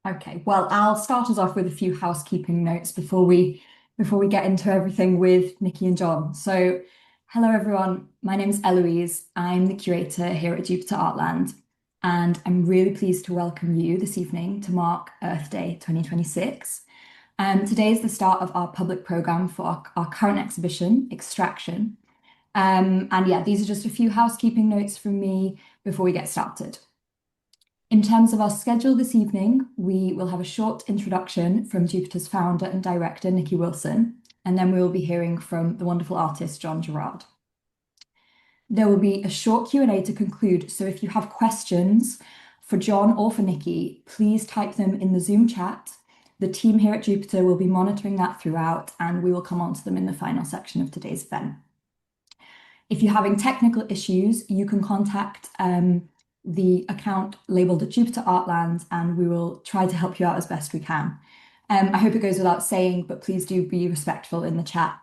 Okay, well, I'll start us off with a few housekeeping notes before we get into everything with Nikki and John. So, hello everyone. My name is Eloise. I'm the curator here at Jupiter Artland, and I'm really pleased to welcome you this evening to mark Earth Day 2026. Today is the start of our public program for our current exhibition, Extraction. And yeah, these are just a few housekeeping notes from me before we get started. In terms of our schedule this evening, we will have a short introduction from Jupiter's founder and director, Nikki Wilson, and then we will be hearing from the wonderful artist, John Gerrard. There will be a short Q&A to conclude, so if you have questions for John or for Nikki, please type them in the Zoom chat. The team here at Jupiter will be monitoring that throughout, and we will come on to them in the final section of today's event. If you're having technical issues, you can contact the account labeled at Jupiter Artland, and we will try to help you out as best we can. I hope it goes without saying, but please do be respectful in the chat.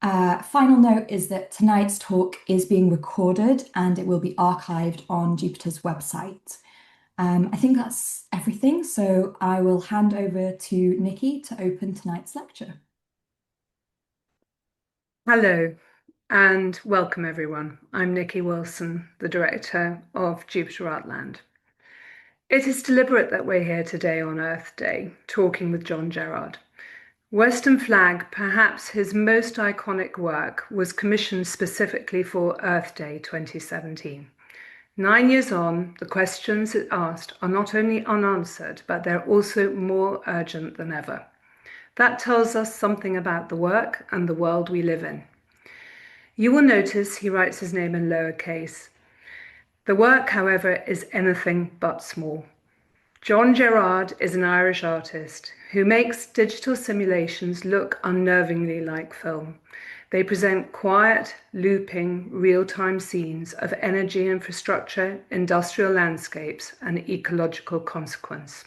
Final note is that tonight's talk is being recorded and it will be archived on Jupiter's website. I think that's everything, so I will hand over to Nikki to open tonight's lecture. Hello. And welcome everyone. I'm Nikki Wilson, the director of Jupiter Artland. It is deliberate that we're here today on Earth Day, talking with John Gerrard. Western Flag, perhaps his most iconic work, was commissioned specifically for Earth Day 2017. 9 years on, the questions it asked are not only unanswered, but they're also more urgent than ever. That tells us something about the work and the world we live in. You will notice he writes his name in lowercase. The work, however, is anything but small. John Gerrard is an Irish artist who makes digital simulations look unnervingly like film. They present quiet, looping, real-time scenes of energy infrastructure, industrial landscapes, and ecological consequence.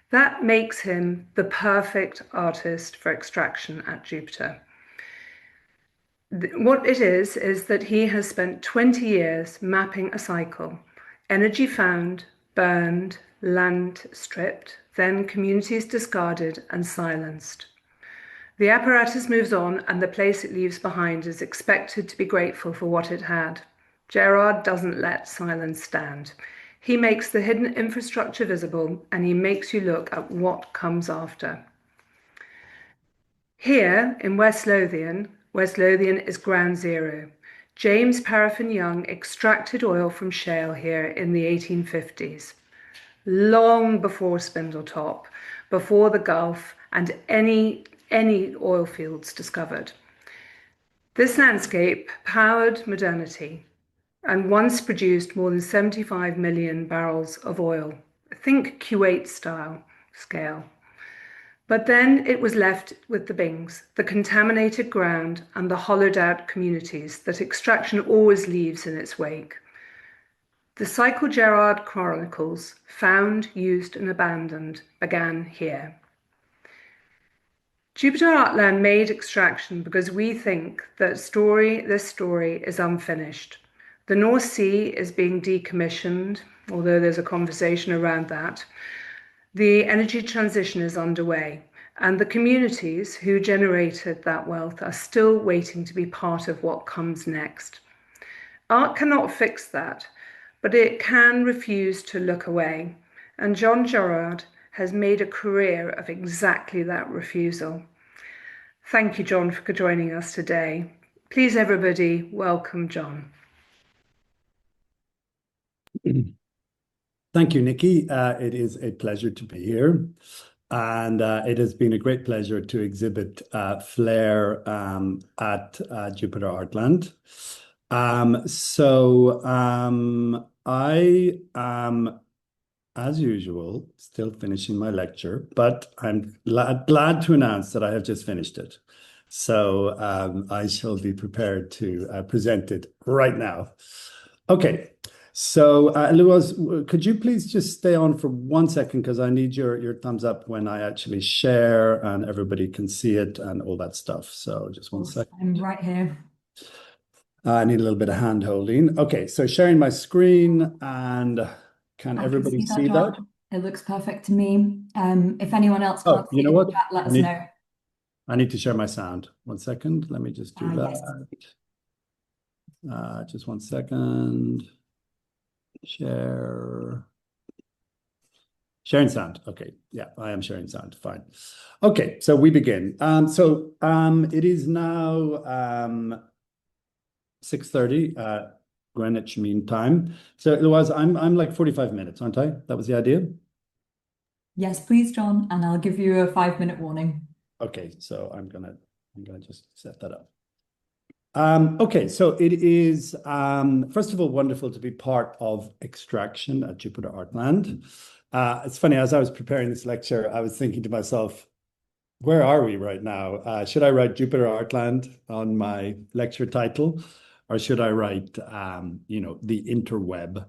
That makes him the perfect artist for extraction at Jupiter. What it is that he has spent 20 years mapping a cycle: energy found, burned, land stripped, then communities discarded and silenced. The apparatus moves on and the place it leaves behind is expected to be grateful for what it had. Gerrard doesn't let silence stand. He makes the hidden infrastructure visible and he makes you look at what comes after. Here in West Lothian is ground zero. James Paraffin Young extracted oil from shale here in the 1850s, long before Spindletop, before the Gulf and any oil fields discovered. This landscape powered modernity and once produced more than 75 million barrels of oil. Think Kuwait style scale. But then it was left with the bings, the contaminated ground and the hollowed out communities that extraction always leaves in its wake. The cycle Gerrard chronicles, found, used and abandoned, began here. Jupiter Artland made extraction because we think that this story is unfinished. The North Sea is being decommissioned, although there's a conversation around that. The energy transition is underway, and the communities who generated that wealth are still waiting to be part of what comes next. Art cannot fix that, but it can refuse to look away, and John Gerrard has made a career of exactly that refusal. Thank you, John, for joining us today. Please, everybody, welcome John. Thank you, Nikki. It is a pleasure to be here. And it has been a great pleasure to exhibit Flare at Jupiter Artland. I am, as usual, still finishing my lecture, but I'm glad to announce that I have just finished it. So I shall be prepared to present it right now. Okay. So, Louise, could you please just stay on for 1 second because I need your thumbs up when I actually share and everybody can see it and all that stuff. So just 1 second. I'm right here. I need a little bit of hand holding. Okay, so sharing my screen and can everybody see that? It looks perfect to me. If anyone else Oh, can't you see it know in the what? chat, let I us need know. I need to share my sound. 1 second. Let me just do Yes. that. Just 1 second. Share. Sharing sound. Okay. Yeah, I am sharing sound. Fine. Okay, so we begin. It is now 6:30 Greenwich Mean Time. So it was I'm like 45 minutes, aren't I? That was the idea. Yes, please, John, and I'll give you a 5-minute warning. Okay, so I'm gonna just set that up. Okay, so it is first of all wonderful to be part of Extraction at Jupiter Artland. It's funny, as I was preparing this lecture, I was thinking to myself, where are we right now? Should I write Jupiter Artland on my lecture title, or should I write, the interweb?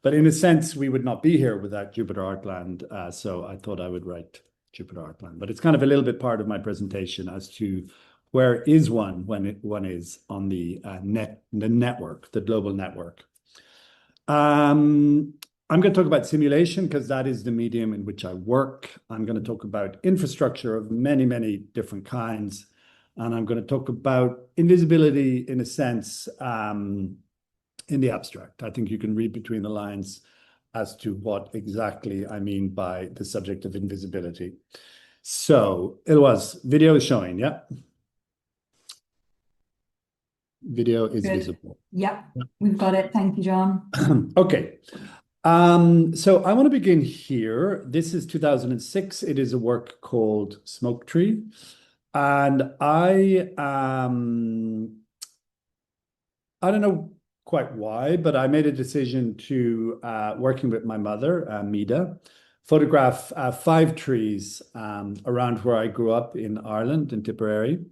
But in a sense, we would not be here without Jupiter Artland, so I thought I would write Jupiter Artland. But it's kind of a little bit part of my presentation as to where is one when one is on the network, the global network. I'm going to talk about simulation because that is the medium in which I work. I'm going to talk about infrastructure of many, many different kinds. And I'm going to talk about invisibility in a sense, in the abstract. I think you can read between the lines as to what exactly I mean by the subject of invisibility. So it was video showing, yeah. Video is Good. visible. Yep, we've got it. Thank you, John. Okay. So I want to begin here. This is 2006. It is a work called Smoke Tree. And I don't know quite why, but I made a decision to, working with my mother, Mida, photograph 5 trees around where I grew up in Ireland, in Tipperary,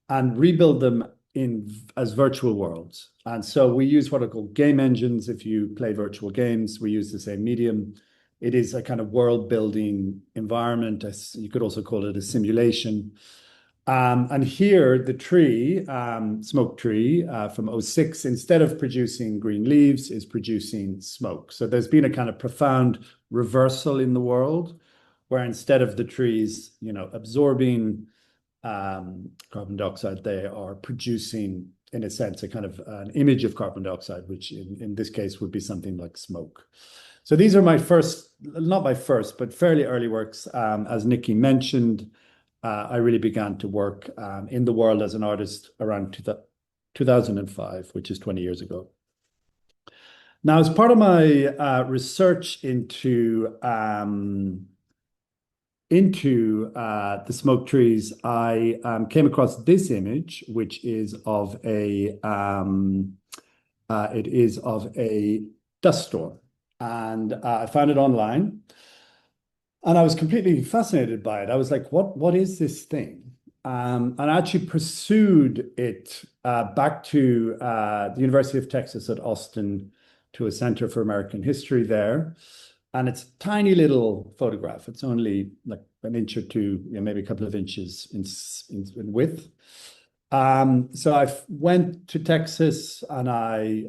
and rebuild them as virtual worlds. And so we use what are called game engines. If you play virtual games, we use the same medium. It is a kind of world building environment. You could also call it a simulation. And here the tree, smoke tree from '06, instead of producing green leaves, is producing smoke. So there's been a kind of profound reversal in the world where instead of the trees, absorbing carbon dioxide, they are producing, in a sense, a kind of an image of carbon dioxide, which in this case would be something like smoke. So these are not my first, but fairly early works. As Nikki mentioned, I really began to work in the world as an artist around 2005, which is 20 years ago. Now, as part of my research into the smoke trees, I came across this image, which is of a dust storm, and I found it online, and I was completely fascinated by it. I was like, "What is this thing?" And I actually pursued it back to the University of Texas at Austin, to a Center for American History there. And it's a tiny little photograph. It's only like an inch or two, maybe a couple of inches in width. So I went to Texas and I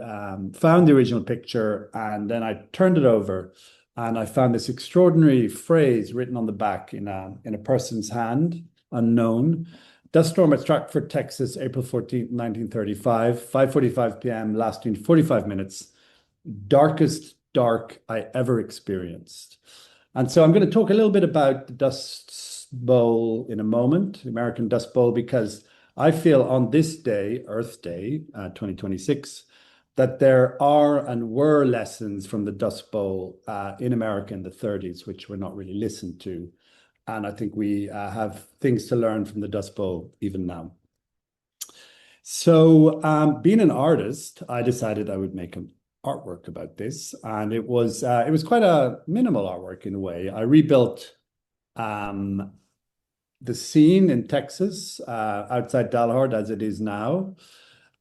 found the original picture, and then I turned it over and I found this extraordinary phrase written on the back in a person's hand, unknown. Dust storm at Stratford, Texas, April 14th, 1935, 5:45 p.m., lasting 45 minutes. Darkest dark I ever experienced. And so I'm going to talk a little bit about the Dust Bowl in a moment, the American Dust Bowl, because I feel on this day, Earth Day, 2026, that there are and were lessons from the Dust Bowl in America in the 30s, which were not really listened to. And I think we have things to learn from the Dust Bowl even now. So being an artist, I decided I would make an artwork about this, and it was quite a minimal artwork in a way. I rebuilt the scene in Texas outside Dalhart as it is now,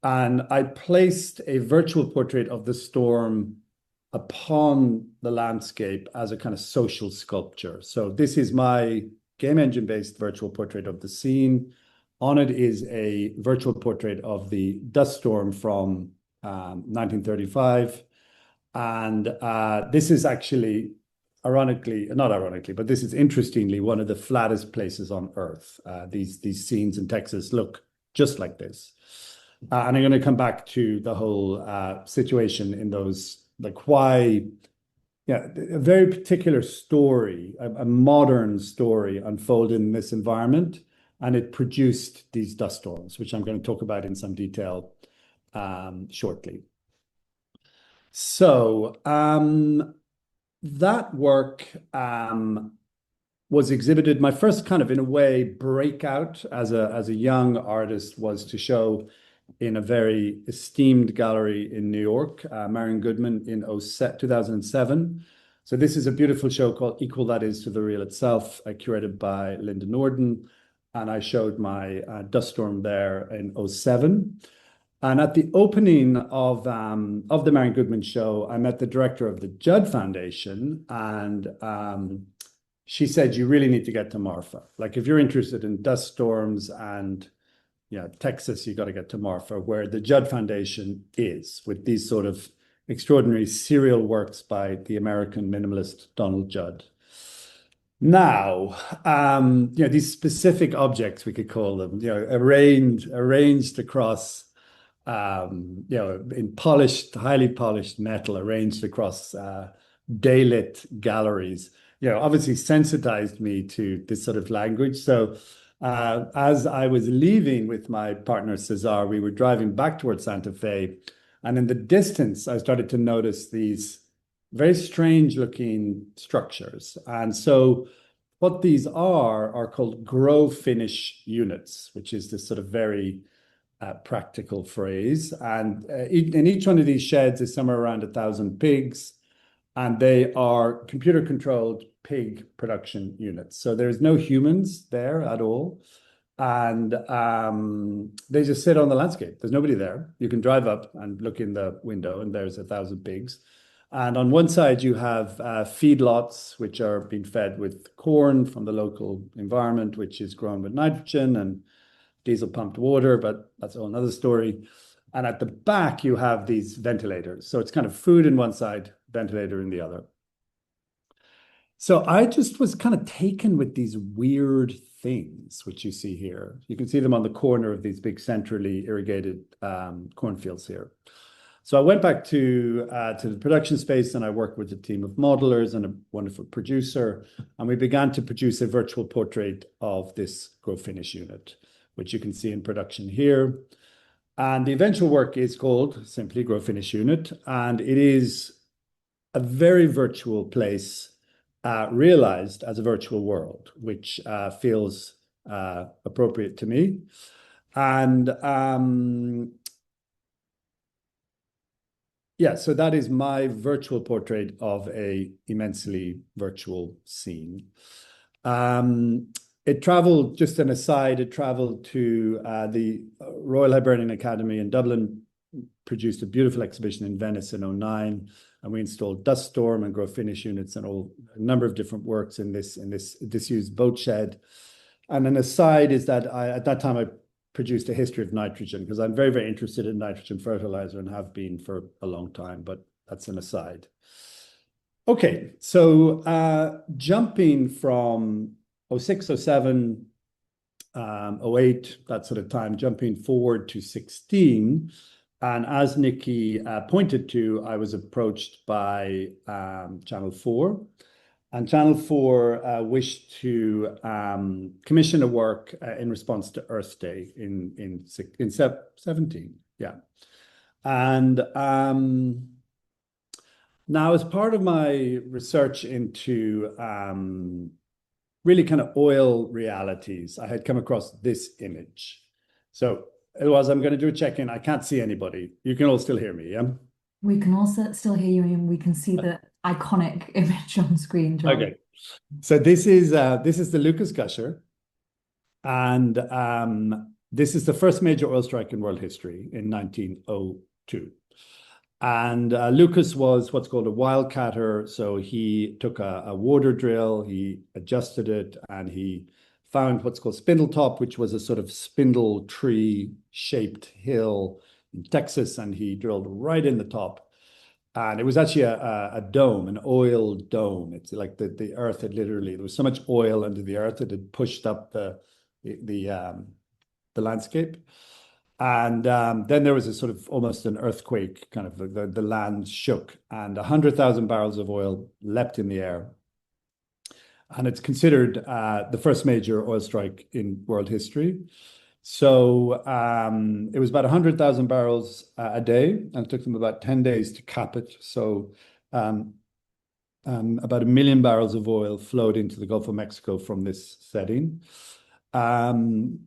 and I placed a virtual portrait of the storm upon the landscape as a kind of social sculpture. So this is my game engine based virtual portrait of the scene. On it is a virtual portrait of the dust storm from 1935. And this is actually not ironically, but this is interestingly one of the flattest places on Earth. These scenes in Texas look just like this. And I'm going to come back to the whole situation in those, like why, yeah, a very particular story, a modern story unfolded in this environment, and it produced these dust storms, which I'm going to talk about in some detail shortly. So that work was exhibited. My first kind of, in a way, breakout as a young artist was to show in a very esteemed gallery in New York, Marion Goodman in 2007. So this is a beautiful show called Equal That Is to the Real Itself, curated by Linda Norden. And I showed my dust storm there in 2007. And at the opening of the Marion Goodman show, I met the director of the Judd Foundation, and she said, you really need to get to Marfa. Like, if you're interested in dust storms and Texas, you got to get to Marfa, where the Judd Foundation is, with these sort of extraordinary serial works by the American minimalist Donald Judd. Now, these specific objects, we could call them, arranged across, in polished, highly polished metal, arranged across daylit galleries, obviously sensitized me to this sort of language. So as I was leaving with my partner, Cesar, we were driving back towards Santa Fe. And in the distance, I started to notice these very strange looking structures. And so what these are called grow finish units, which is this sort of very practical phrase. And in each one of these sheds is somewhere around 1,000 pigs. And they are computer controlled pig production units. So there's no humans there at all. And they just sit on the landscape. There's nobody there. You can drive up and look in the window and there's 1,000 pigs. And on one side you have feedlots, which are being fed with corn from the local environment, which is grown with nitrogen and diesel pumped water, but that's another story. And at the back, you have these ventilators. So it's kind of food in one side, ventilator in the other. So I just was kind of taken with these weird things, which you see here. You can see them on the corner of these big centrally irrigated cornfields here. So I went back to the production space and I worked with a team of modelers and a wonderful producer. And we began to produce a virtual portrait of this grow finish unit, which you can see in production here. And the eventual work is called simply Grow Finish Unit. And it is a very virtual place, realized as a virtual world, which feels appropriate to me. And so that is my virtual portrait of a immensely virtual scene. It traveled, just an aside, it traveled to the Royal Hibernian Academy in Dublin, produced a beautiful exhibition in Venice in 2009, and we installed dust storm and grow finish units and a number of different works in this disused boat shed. And an aside is that at that time I produced a history of nitrogen, because I'm very, very interested in nitrogen fertilizer and have been for a long time, but that's an aside. Okay, so jumping from 06, 07, 08, that sort of time, jumping forward to 16. And as Nikki pointed to, I was approached by Channel 4. And Channel 4 wished to commission a work in response to Earth Day in 17. Yeah. And now, as part of my research into really kind of oil realities, I had come across this image. So it was, I'm going to do a check-in. I can't see anybody. You can all still hear me, yeah? We can also still hear you and we can see the iconic image on screen, John. Okay. So this is the Lucas Gusher. And this is the first major oil strike in world history in 1902. And Lucas was what's called a wildcatter. So he took a water drill, he adjusted it, and he found what's called Spindletop, which was a sort of spindle tree shaped hill in Texas. And he drilled right in the top And it was actually a dome, an oil dome. It's like the earth had literally, there was so much oil under the earth that it pushed up the landscape. And then there was a sort of almost an earthquake, kind of the land shook, and 100,000 barrels of oil leapt in the air. And it's considered the first major oil strike in world history. So it was about 100,000 barrels a day, and it took them about 10 days to cap it. So about 1 million barrels of oil flowed into the Gulf of Mexico from this setting. When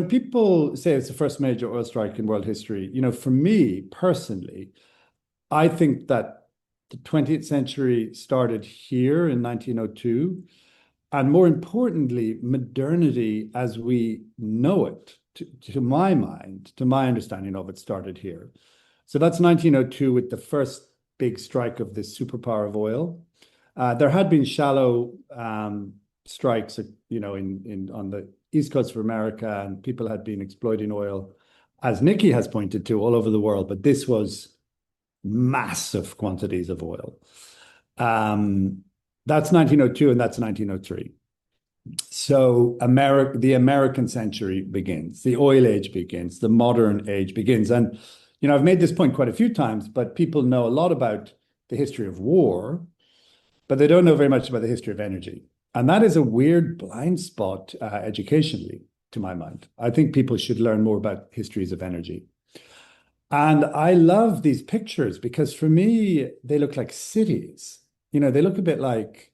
people say it's the first major oil strike in world history, for me personally, I think that the 20th century started here in 1902. And more importantly, modernity as we know it, to my mind, to my understanding of it, started here. So that's 1902 with the first big strike of this superpower of oil. There had been shallow strikes, on the east coast of America, and people had been exploiting oil, as Nikki has pointed to, all over the world. But this was massive quantities of oil. That's 1902 and that's 1903. So the American century begins, the oil age begins, the modern age begins. And, I've made this point quite a few times, but people know a lot about the history of war, but they don't know very much about the history of energy. And that is a weird blind spot educationally, to my mind. I think people should learn more about histories of energy. And I love these pictures because for me, they look like cities. They look a bit like,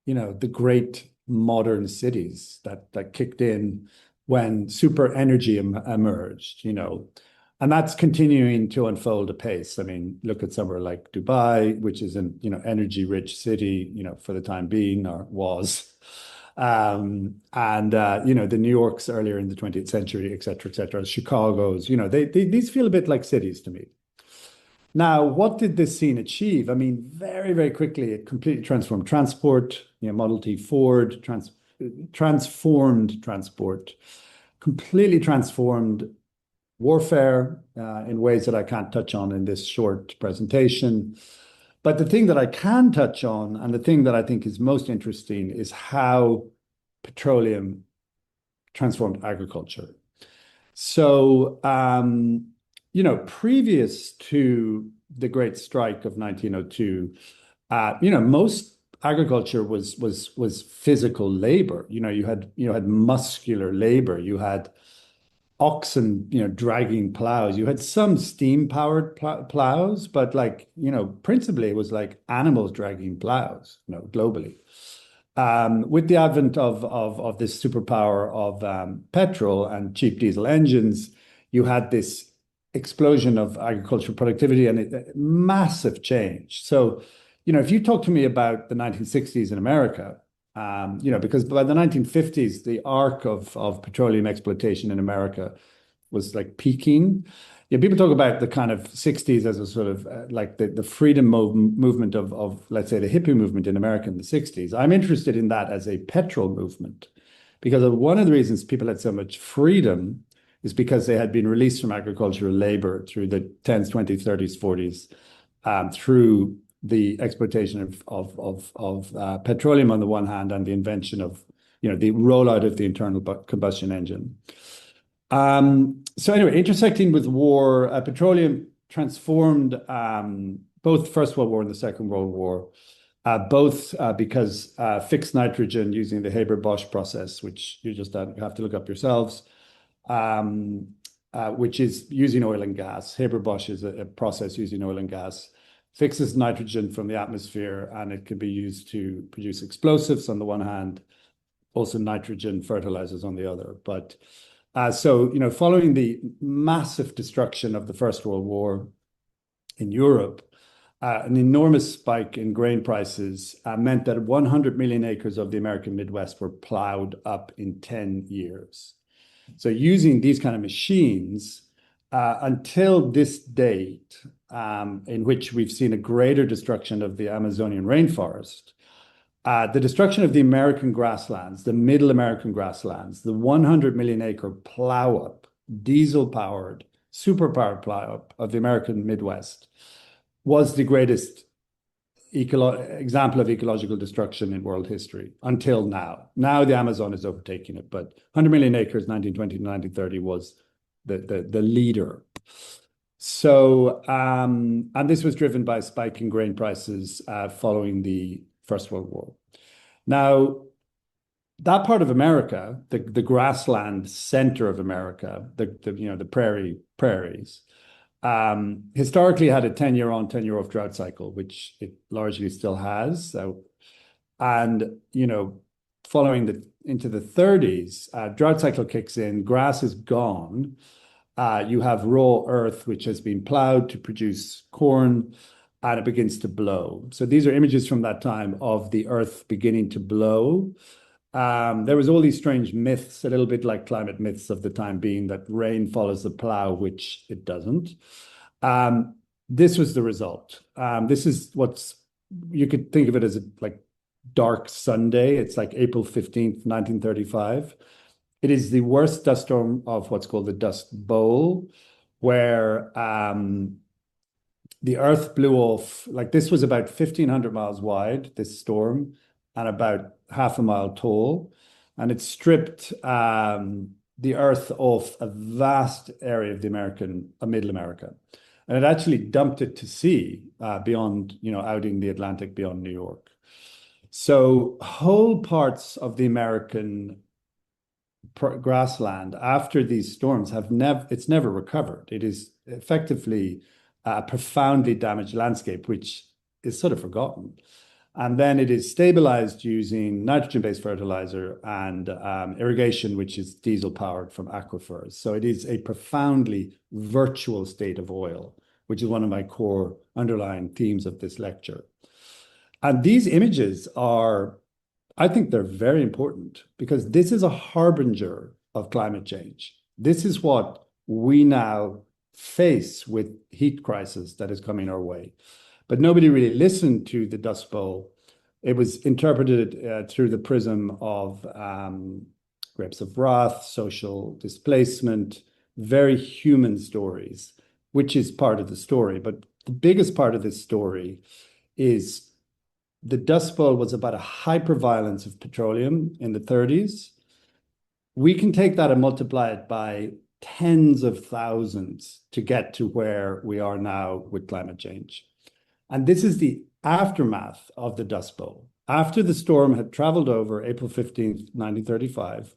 the great modern cities that kicked in when super energy emerged, and that's continuing to unfold apace. I mean, look at somewhere like Dubai, which is an, energy rich city, for the time being, or was. The New Yorks earlier in the 20th century, et cetera, Chicago's, these feel a bit like cities to me. Now, what did this scene achieve? I mean, very, very quickly, it completely transformed transport. Model T Ford transformed transport, completely transformed warfare in ways that I can't touch on in this short presentation. But the thing that I can touch on, and the thing that I think is most interesting, is how petroleum transformed agriculture. So, previous to the Great Strike of 1902, most agriculture was physical labor. You had muscular labor. You had oxen, dragging plows. You had some steam-powered plows, but principally it was like animals dragging plows, globally. With the advent of this superpower of petrol and cheap diesel engines, you had this explosion of agricultural productivity and a massive change. So, if you talk to me about the 1960s in America, because by the 1950s, the arc of petroleum exploitation in America was like peaking. People talk about the kind of 60s as a sort of like the freedom movement of, let's say, the hippie movement in America in the 60s. I'm interested in that as a petrol movement, because one of the reasons people had so much freedom is because they had been released from agricultural labor through the 10s, 20s, 30s, 40s, through the exploitation of petroleum on the one hand, and the invention of, the rollout of the internal combustion engine. So anyway, intersecting with war, petroleum transformed both First World War and the Second World War, both because fixed nitrogen using the Haber-Bosch process, which you just have to look up yourselves, which is using oil and gas. Haber-Bosch is a process using oil and gas, fixes nitrogen from the atmosphere, and it can be used to produce explosives on the one hand, also nitrogen fertilizers on the other. But following the massive destruction of the First World War in Europe, an enormous spike in grain prices meant that 100 million acres of the American Midwest were plowed up in 10 years. So using these kind of machines, until this date, in which we've seen a greater destruction of the Amazonian rainforest, the destruction of the American grasslands, the middle American grasslands, the 100 million acre plow up, diesel powered, superpower plowup of the American Midwest was the greatest example of ecological destruction in world history until now. Now the Amazon is overtaking it, but 100 million acres, 1920 to 1930 was the leader. So, and this was driven by spiking grain prices following the First World War. Now, that part of America, the grassland center of America, the prairies, historically had a 10-year on, 10-year off drought cycle, which it largely still has. So, and following into the 30s, drought cycle kicks in, grass is gone. You have raw earth, which has been plowed to produce corn, and it begins to blow. So these are images from that time of the earth beginning to blow. There was all these strange myths, a little bit like climate myths of the time being that rain follows the plow, which it doesn't. This was the result. This is you could think of it as like dark Sunday. It's like April 15th, 1935. It is the worst dust storm of what's called the Dust Bowl, where the earth blew off. Like this was about 1,500 miles wide, this storm, and about half a mile tall. And it stripped the earth off a vast area of Middle America. And it actually dumped it to sea beyond, out in the Atlantic beyond New York. So whole parts of the American grassland after these storms it's never recovered. It is effectively a profoundly damaged landscape, which is sort of forgotten. And then it is stabilized using nitrogen-based fertilizer and irrigation, which is diesel powered from aquifers. So it is a profoundly virtual state of oil, which is one of my core underlying themes of this lecture. And these images I think they're very important because this is a harbinger of climate change. This is what we now face with heat crisis that is coming our way. But nobody really listened to the Dust Bowl. It was interpreted through the prism of grapes of wrath, social displacement, very human stories, which is part of the story. But the biggest part of this story is the Dust Bowl was about a hyperviolence of petroleum in the 30s. We can take that and multiply it by tens of thousands to get to where we are now with climate change. And this is the aftermath of the Dust Bowl. After the storm had traveled over April 15th, 1935,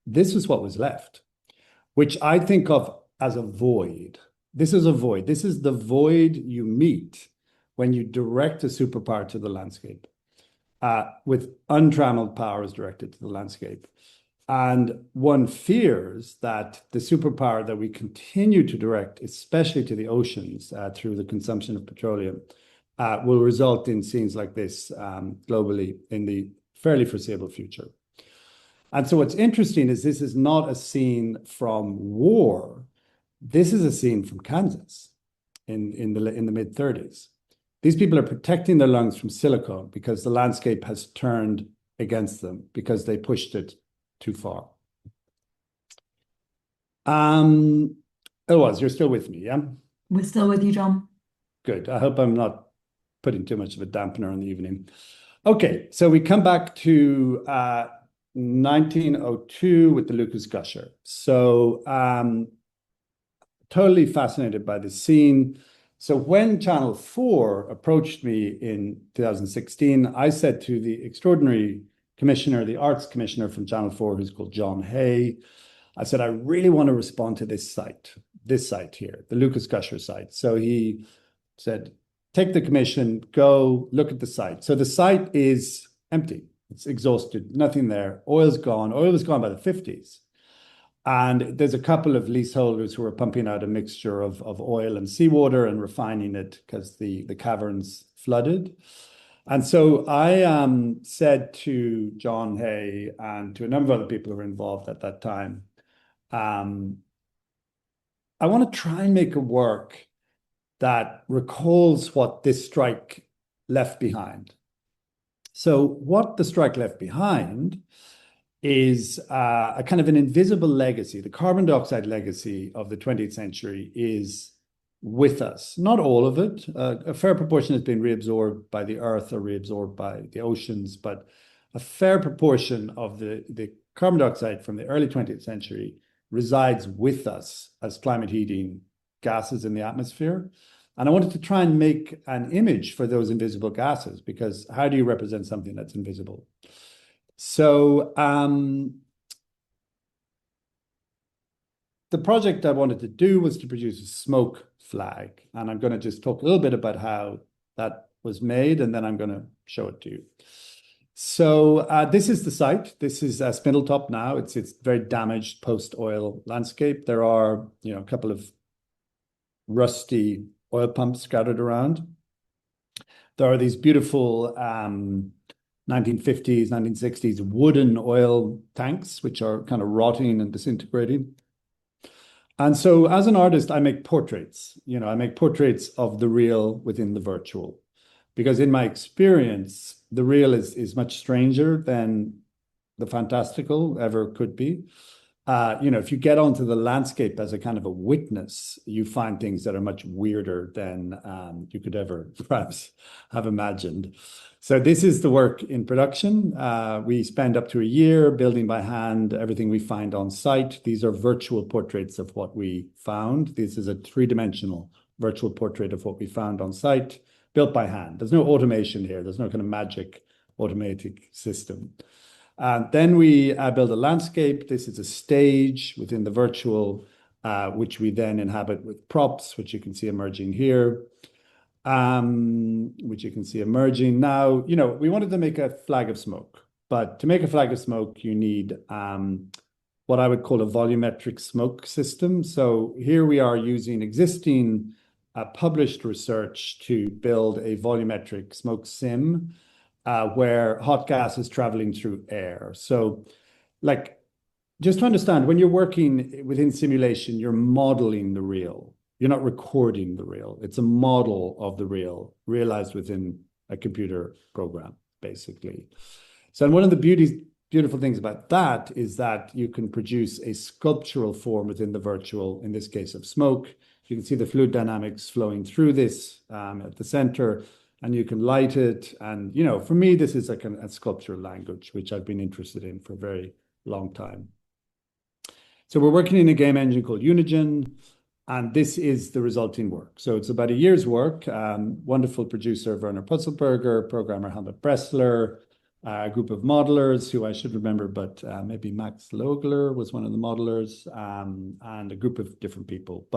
this is what was left, which I think of as a void. This is a void. This is the void you meet when you direct a superpower to the landscape, with untrammeled powers directed to the landscape. And one fears that the superpower that we continue to direct, especially to the oceans through the consumption of petroleum, will result in scenes like this globally in the fairly foreseeable future. And so what's interesting is this is not a scene from war. This is a scene from Kansas in the mid-30s. These people are protecting their lungs from silicone because the landscape has turned against them because they pushed it too far. Otherwise, you're still with me, yeah? We're still with you, John. Good. I hope I'm not putting too much of a dampener on the evening. Okay, so we come back to 1902 with the Lucas Gusher. So totally fascinated by the scene. So when Channel 4 approached me in 2016, I said to the extraordinary commissioner, the arts commissioner from Channel 4, who's called John Hay, I said, I really want to respond to this site here, the Lucas Gusher site. So he said, take the commission, go look at the site. So the site is empty. It's exhausted, nothing there. Oil's gone. Oil was gone by the 50s. And there's a couple of leaseholders who are pumping out a mixture of oil and seawater and refining it because the caverns flooded. And so I said to John Hay and to a number of other people who were involved at that time, I want to try and make a work that recalls what this strike left behind. So what the strike left behind is a kind of an invisible legacy. The carbon dioxide legacy of the 20th century is with us. Not all of it. A fair proportion has been reabsorbed by the earth or reabsorbed by the oceans, but a fair proportion of the carbon dioxide from the early 20th century resides with us as climate heating gases in the atmosphere. And I wanted to try and make an image for those invisible gases, because how do you represent something that's invisible? So the project I wanted to do was to produce a smoke flag. And I'm going to just talk a little bit about how that was made, and then I'm going to show it to you. So this is the site. This is Spindletop now. It's very damaged post-oil landscape. There are, a couple of rusty oil pumps scattered around. There are these beautiful 1950s, 1960s wooden oil tanks, which are kind of rotting and disintegrating. And so as an artist, I make portraits. I make portraits of the real within the virtual, because in my experience, the real is much stranger than the fantastical ever could be. If you get onto the landscape as a kind of a witness, you find things that are much weirder than you could ever perhaps have imagined. So this is the work in production. We spend up to a year building by hand everything we find on site. These are virtual portraits of what we found. This is a three-dimensional virtual portrait of what we found on site, built by hand. There's no automation here. There's no kind of magic automatic system. Then we build a landscape. This is a stage within the virtual, which we then inhabit with props, which you can see emerging here. Now, we wanted to make a flag of smoke, but to make a flag of smoke, you need what I would call a volumetric smoke system. So here we are using existing published research to build a volumetric smoke sim where hot gas is traveling through air. So just to understand, when you're working within simulation, you're modeling the real. You're not recording the real. It's a model of the real realized within a computer program, basically. So one of the beautiful things about that is that you can produce a sculptural form within the virtual, in this case of smoke. You can see the fluid dynamics flowing through this at the center, and you can light it. And, for me, this is like a sculptural language, which I've been interested in for a very long time. So we're working in a game engine called Unigen. And this is the resulting work. So it's about a year's work. Wonderful producer Werner Putzelberger, programmer Helmut Bressler, a group of modelers who I should remember, but maybe Max Logler was one of the modelers, and a group of different people.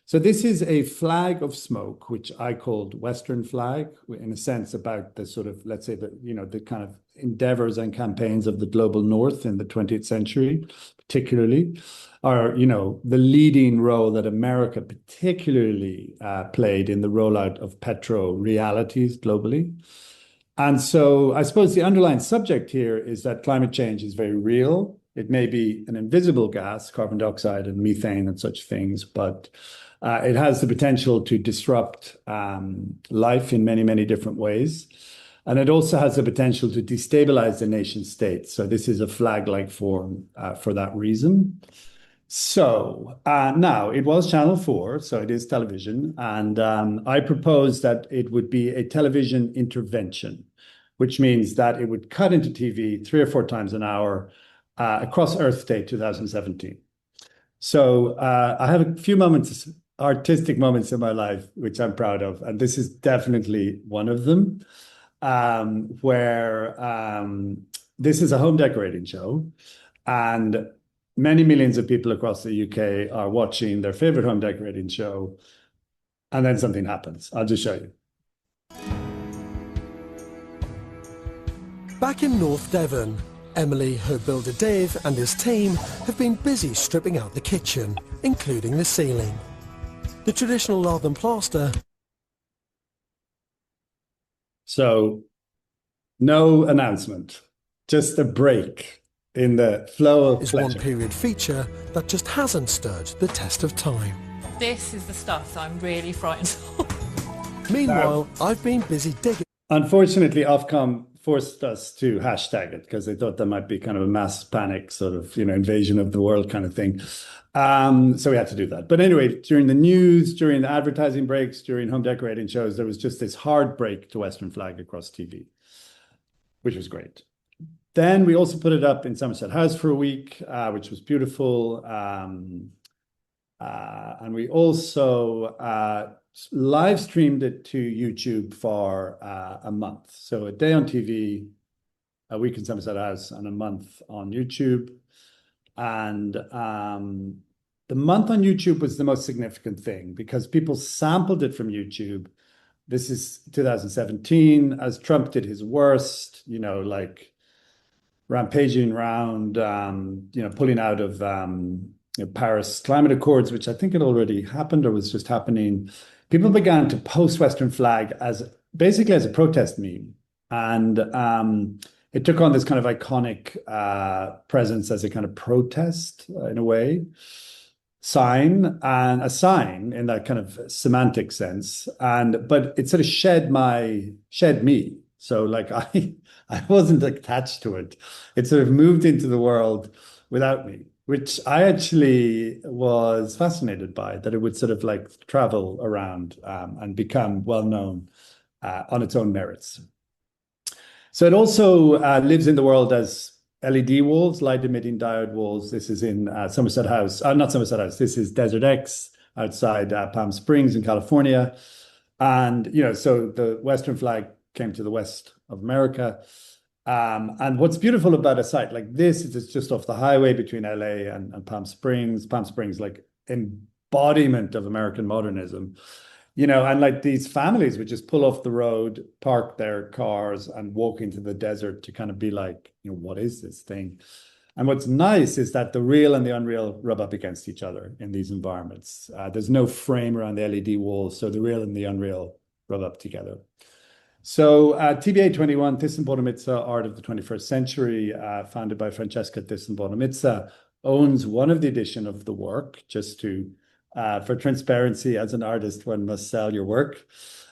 So this is a flag of smoke, which I called Western flag, in a sense about the sort of, let's say, the kind of endeavors and campaigns of the global north in the 20th century, particularly, are, the leading role that America particularly played in the rollout of petro realities globally. And so I suppose the underlying subject here is that climate change is very real. It may be an invisible gas, carbon dioxide and methane and such things, but it has the potential to disrupt life in many, many different ways. And it also has the potential to destabilize the nation state. So this is a flag-like form for that reason. So now it was Channel 4, so it is television. And I proposed that it would be a television intervention, which means that it would cut into TV 3 or 4 times an hour across Earth Day 2017. So I have a few artistic moments in my life, which I'm proud of. And this is definitely one of them, where this is a home decorating show. And many millions of people across the UK are watching their favorite home decorating show. And then something happens. I'll just show you. Back in North Devon, Emily, her builder Dave and his team have been busy stripping out the kitchen, including the ceiling. The traditional lath and plaster. So no announcement, just a break in the flow of is pleasure. One period feature that just hasn't stood the test of time. This is the stuff that I'm really frightened of. Meanwhile, I've been busy digging. Unfortunately, Ofcom forced us to hashtag it because they thought there might be kind of a mass panic, sort of, invasion of the world kind of thing. So we had to do that. But anyway, during the news, during the advertising breaks, during home decorating shows, there was just this hard break to Western flag across TV, which was great. Then we also put it up in Somerset House for a week, which was beautiful. And we also live streamed it to YouTube for a month. So a day on TV, a week in Somerset House, and a month on YouTube. And the month on YouTube was the most significant thing because people sampled it from YouTube. This is 2017, as Trump did his worst, like rampaging around, pulling out of Paris Climate Accords, which I think had already happened or was just happening. People began to post Western flag as basically as a protest meme. And it took on this kind of iconic presence as a kind of protest in a way, sign, and a sign in that kind of semantic sense. But it sort of shed me. So like I wasn't attached to it. It sort of moved into the world without me, which I actually was fascinated by, that it would sort of like travel around and become well known on its own merits. So it also lives in the world as LED walls, light emitting diode walls. This is in Somerset House, not Somerset House, this is Desert X outside Palm Springs in California. And, so the Western flag came to the west of America. And what's beautiful about a site like this is it's just off the highway between LA and Palm Springs. Palm Springs, like embodiment of American modernism. And like these families would just pull off the road, park their cars and walk into the desert to kind of be like, what is this thing? And what's nice is that the real and the unreal rub up against each other in these environments. There's no frame around the LED walls, so the real and the unreal rub up together. So TBA 21, Thyssen-Bornemisza, Art of the 21st Century, founded by Francesca Thyssen-Bornemisza, owns one of the edition of the work, just to for transparency, as an artist, one must sell your work.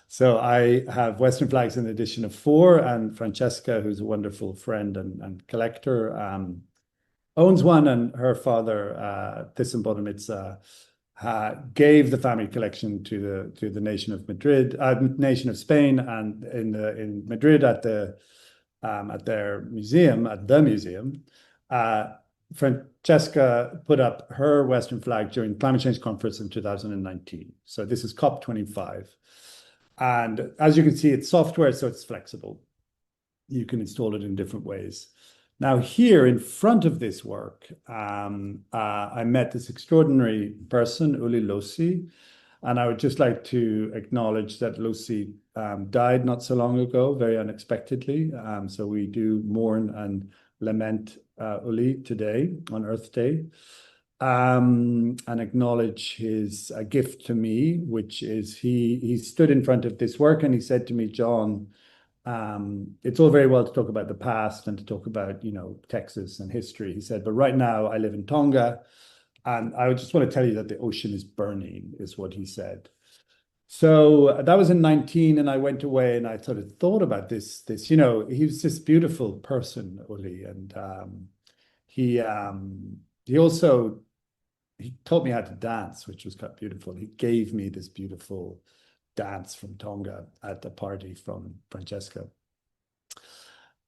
So I have Western flags in the edition of 4, and Francesca, who's a wonderful friend and collector, owns one, and her father, Thyssen-Bornemisza, gave the family collection to the nation of Spain, and in Madrid at their museum, at the museum. Francesca put up her Western flag during Climate Change Conference in 2019. So this is COP25. And as you can see, it's software, so it's flexible. You can install it in different ways. Now here in front of this work, I met this extraordinary person, Uli Lossi, and I would just like to acknowledge that Lucy died not so long ago, very unexpectedly. So we do mourn and lament Uli today on Earth Day, and acknowledge his gift to me, which is he stood in front of this work and he said to me, John, it's all very well to talk about the past and to talk about, Texas and history. He said, but right now I live in Tonga, and I just want to tell you that the ocean is burning, is what he said. So that was in 19, and I went away and I sort of thought about this, he was this beautiful person, Uli, and he taught me how to dance, which was quite beautiful. He gave me this beautiful dance from Tonga at a party from Francesca,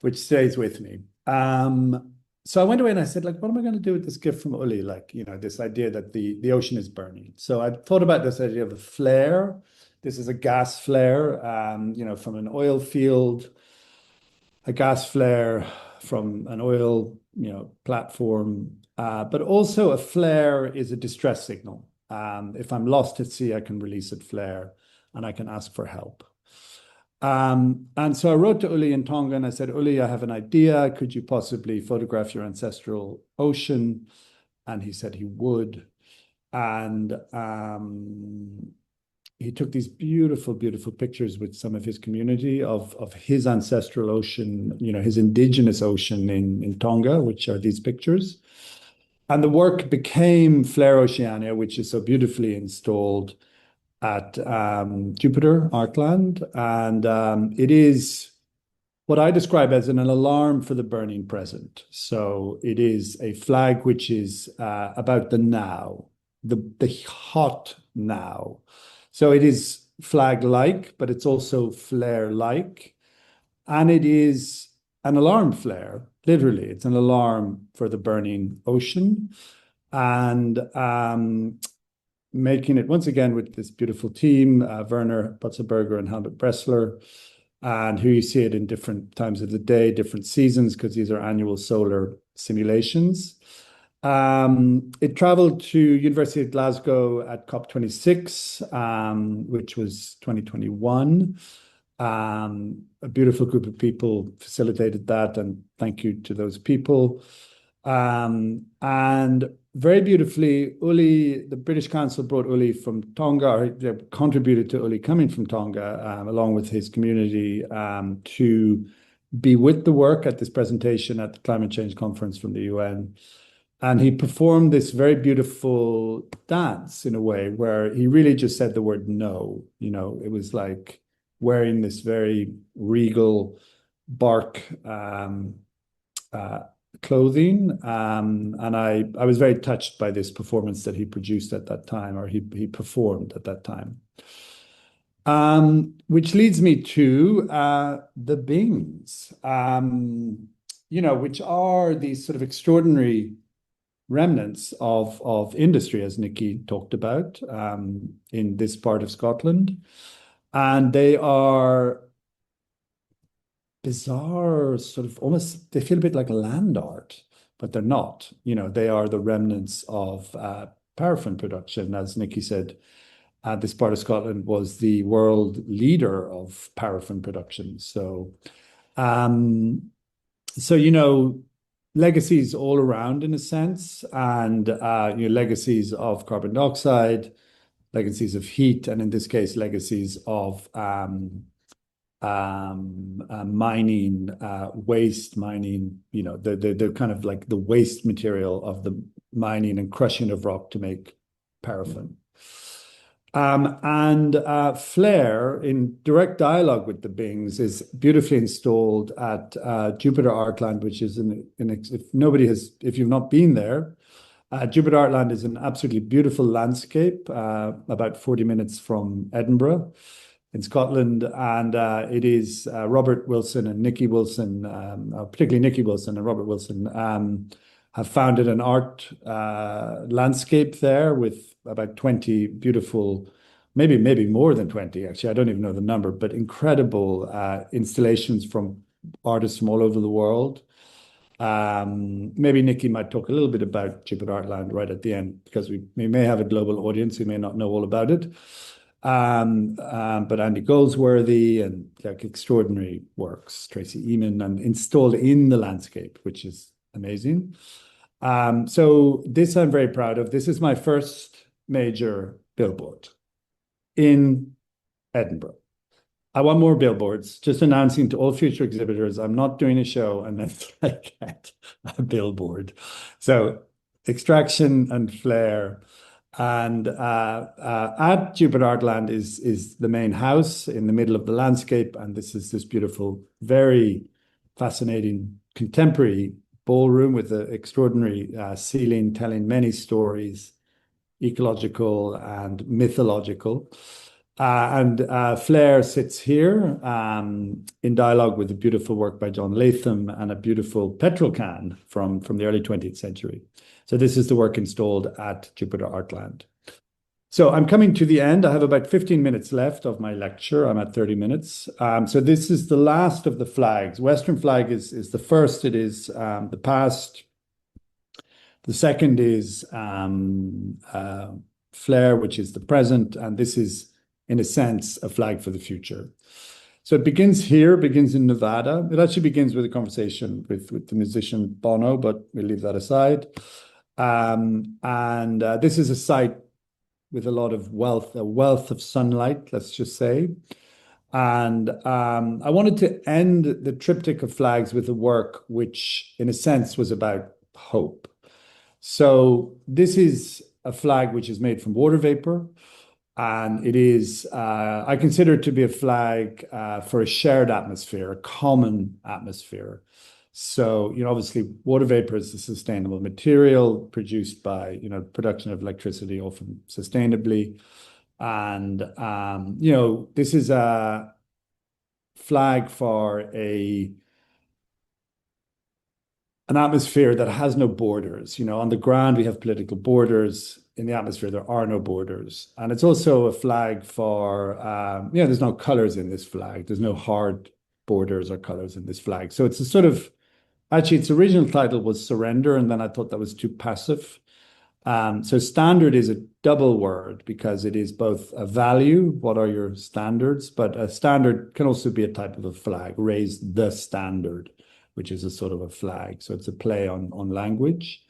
which stays with me. So I went away and I said, like, what am I going to do with this gift from Uli? Like, this idea that the ocean is burning. So I thought about this idea of a flare. This is a gas flare, from an oil field, a gas flare from an oil, platform. But also a flare is a distress signal. If I'm lost at sea, I can release a flare and I can ask for help. And so I wrote to Uli in Tonga and I said, Uli, I have an idea. Could you possibly photograph your ancestral ocean? And he said he would. And he took these beautiful, beautiful pictures with some of his community of his ancestral ocean, his indigenous ocean in Tonga, which are these pictures. And the work became Flare Oceania, which is so beautifully installed at Jupiter, Artland. And it is what I describe as an alarm for the burning present. So it is a flag which is about the now, the hot now. So it is flag-like, but it's also flare-like. And it is an alarm flare, literally. It's an alarm for the burning ocean. And making it once again with this beautiful team, Werner Potzelberger and Helmut Bressler, and here you see it in different times of the day, different seasons, because these are annual solar simulations. It traveled to University of Glasgow at COP26, which was 2021. A beautiful group of people facilitated that, and thank you to those people. And very beautifully, Uli, the British Council brought Uli from Tonga, or they contributed to Uli coming from Tonga, along with his community, to be with the work at this presentation at the Climate Change Conference from the UN. And he performed this very beautiful dance in a way where he really just said the word no. You know, it was like wearing this very regal bark clothing. And I was very touched by this performance that he produced at that time, or he performed at that time. Which leads me to the Bings, which are these sort of extraordinary remnants of industry, as Nikki talked about, in this part of Scotland. And they are bizarre, sort of almost, they feel a bit like land art, but they're not. They are the remnants of paraffin production. As Nikki said, this part of Scotland was the world leader of paraffin production. So, legacies all around in a sense, and legacies of carbon dioxide, legacies of heat, and in this case, legacies of mining, waste mining, the kind of like the waste material of the mining and crushing of rock to make paraffin. And Flare, in direct dialogue with the Bings, is beautifully installed at Jupiter Artland, which is if you've not been there, Jupiter Artland is an absolutely beautiful landscape, about 40 minutes from Edinburgh in Scotland. And it is Robert Wilson and Nikki Wilson, particularly Nikki Wilson and Robert Wilson, have founded an art landscape there with about 20 beautiful, maybe more than 20, actually. I don't even know the number, but incredible installations from artists from all over the world. Maybe Nikki might talk a little bit about Jupiter Artland right at the end, because we may have a global audience who may not know all about it. But Andy Goldsworthy and like extraordinary works, Tracy Eamon, and installed in the landscape, which is amazing. So this I'm very proud of. This is my first major billboard in Edinburgh. I want more billboards, just announcing to all future exhibitors, I'm not doing a show unless I get a billboard. So Extraction and Flare. And at Jupiter Artland is the main house in the middle of the landscape. And this is this beautiful, very fascinating contemporary ballroom with an extraordinary ceiling telling many stories, ecological and mythological. And Flare sits here in dialogue with a beautiful work by John Latham and a beautiful petrol can from the early 20th century. So this is the work installed at Jupiter Artland. So I'm coming to the end. I have about 15 minutes left of my lecture. I'm at 30 minutes. So this is the last of the flags. Western flag is the first. It is the past. The second is Flare, which is the present. And this is, in a sense, a flag for the future. So it begins here, begins in Nevada. It actually begins with a conversation with the musician Bono, but we'll leave that aside. This is a site with a lot of wealth, a wealth of sunlight, let's just say. And I wanted to end the triptych of flags with a work which, in a sense, was about hope. So this is a flag which is made from water vapor. And it is, I consider it to be a flag for a shared atmosphere, a common atmosphere. So, obviously, water vapor is a sustainable material produced by, production of electricity, often sustainably. And, this is a flag for an atmosphere that has no borders. On the ground, we have political borders. In the atmosphere, there are no borders. And it's also a flag for, there's no colors in this flag. There's no hard borders or colors in this flag. So it's a sort of, actually, its original title was Surrender, and then I thought that was too passive. So standard is a double word because it is both a value, what are your standards, but a standard can also be a type of a flag, raise the standard, which is a sort of a flag. So it's a play on language.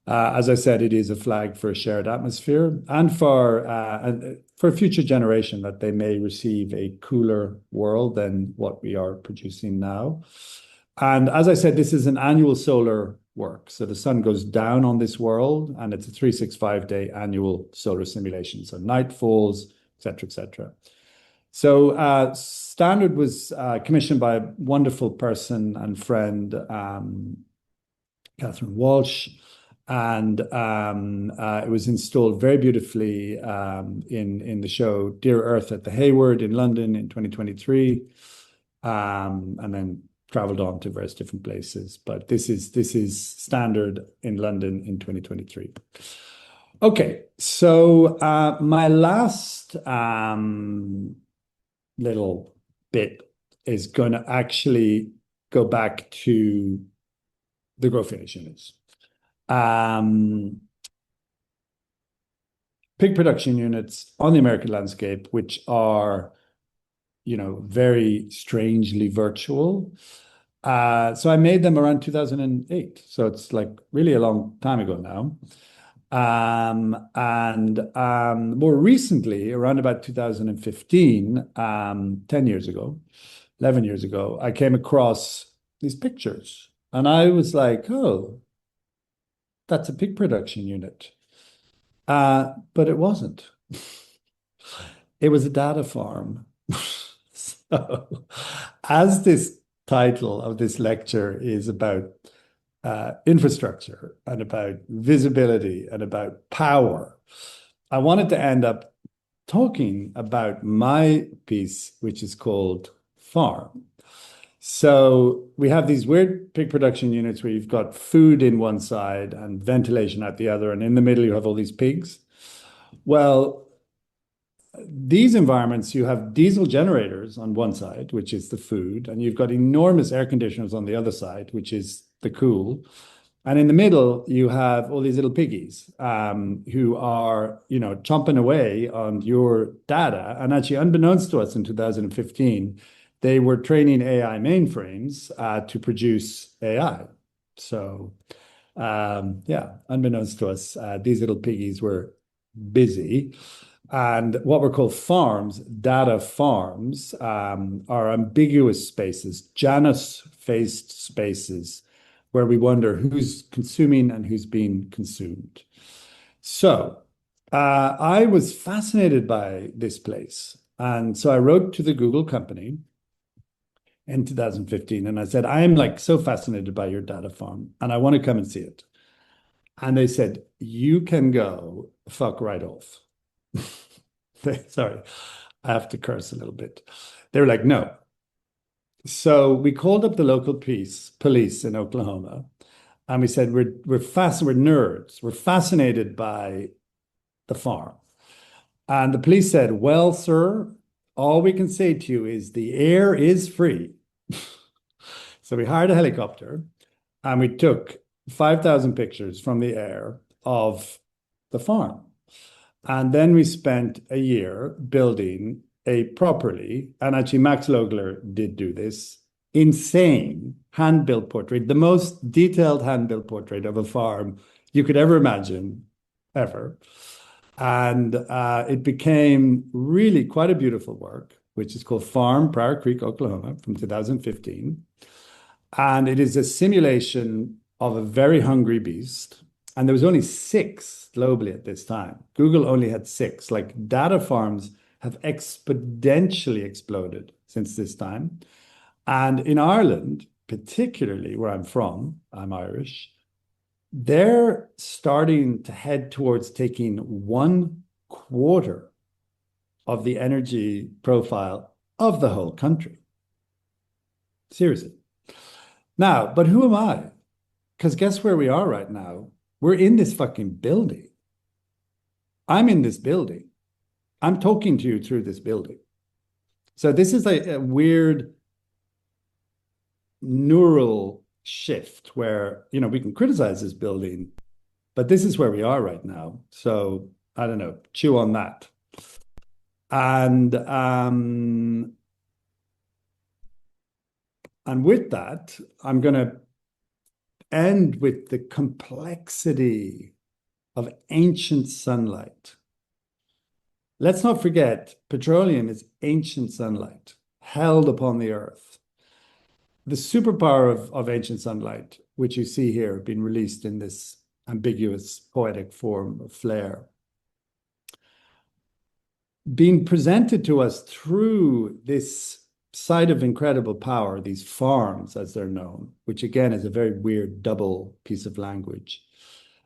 As I said, it is a flag for a shared atmosphere and for a future generation that they may receive a cooler world than what we are producing now. And as I said, this is an annual solar work. So the sun goes down on this world, and it's a 365-day annual solar simulation. So night falls, et cetera, et cetera. So Standard was commissioned by a wonderful person and friend, Catherine Walsh, and it was installed very beautifully in the show Dear Earth at the Hayward in London in 2023, and then traveled on to various different places. But this is Standard in London in 2023. Okay, so my last little bit is going to actually go back to the grow finish units. Pig production units on the American landscape, which are, very strangely virtual. So I made them around 2008. So it's like really a long time ago now. And more recently, around about 2015, 10 years ago, 11 years ago, I came across these pictures. And I was like, oh, that's a pig production unit. But it wasn't. It was a data farm. So, as this title of this lecture is about infrastructure and about visibility and about power, I wanted to end up talking about my piece, which is called Farm. So we have these weird pig production units where you've got food in one side and ventilation at the other, and in the middle you have all these pigs. Well, these environments, you have diesel generators on one side, which is the food, and you've got enormous air conditioners on the other side, which is the cool. And in the middle, you have all these little piggies who are, chomping away on your data. And actually, unbeknownst to us in 2015, they were training AI mainframes to produce AI. So, unbeknownst to us, these little piggies were busy. And what were called farms, data farms, are ambiguous spaces, Janus-faced spaces, where we wonder who's consuming and who's being consumed. So I was fascinated by this place. And so I wrote to the Google company in 2015, and I said, I am like so fascinated by your data farm, and I want to come and see it. And they said, you can go fuck right off. Sorry, I have to curse a little bit. They were like, no. So we called up the local police in Oklahoma, and we said, we're nerds. We're fascinated by the farm. And the police said, well, sir, all we can say to you is the air is free. So we hired a helicopter, and we took 5,000 pictures from the air of the farm. And then we spent a year building a properly, and actually Max Logler did do this, insane hand-built portrait, the most detailed hand-built portrait of a farm you could ever imagine, ever. And it became really quite a beautiful work, which is called Farm, Pryor Creek, Oklahoma, from 2015. And it is a simulation of a very hungry beast And there was only 6 globally at this time. Google only had 6. Like data farms have exponentially exploded since this time. And in Ireland, particularly where I'm from, I'm Irish, they're starting to head towards taking 1/4 of the energy profile of the whole country. Seriously. Now, but who am I? Because guess where we are right now? We're in this fucking building. I'm in this building. I'm talking to you through this building. So this is a weird neural shift where, we can criticize this building, but this is where we are right now. So I don't know, chew on that. And with that, I'm going to end with the complexity of ancient sunlight. Let's not forget, petroleum is ancient sunlight held upon the earth. The superpower of ancient sunlight, which you see here, being released in this ambiguous poetic form of flare, being presented to us through this site of incredible power, these farms as they're known, which again is a very weird double piece of language.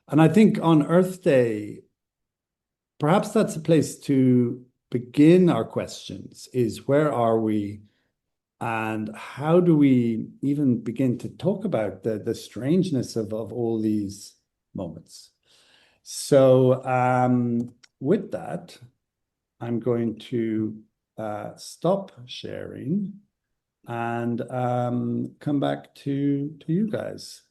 And I think on Earth Day, perhaps that's a place to begin our questions, is where are we and how do we even begin to talk about the strangeness of all these moments? So with that, I'm going to stop sharing and come back to you guys.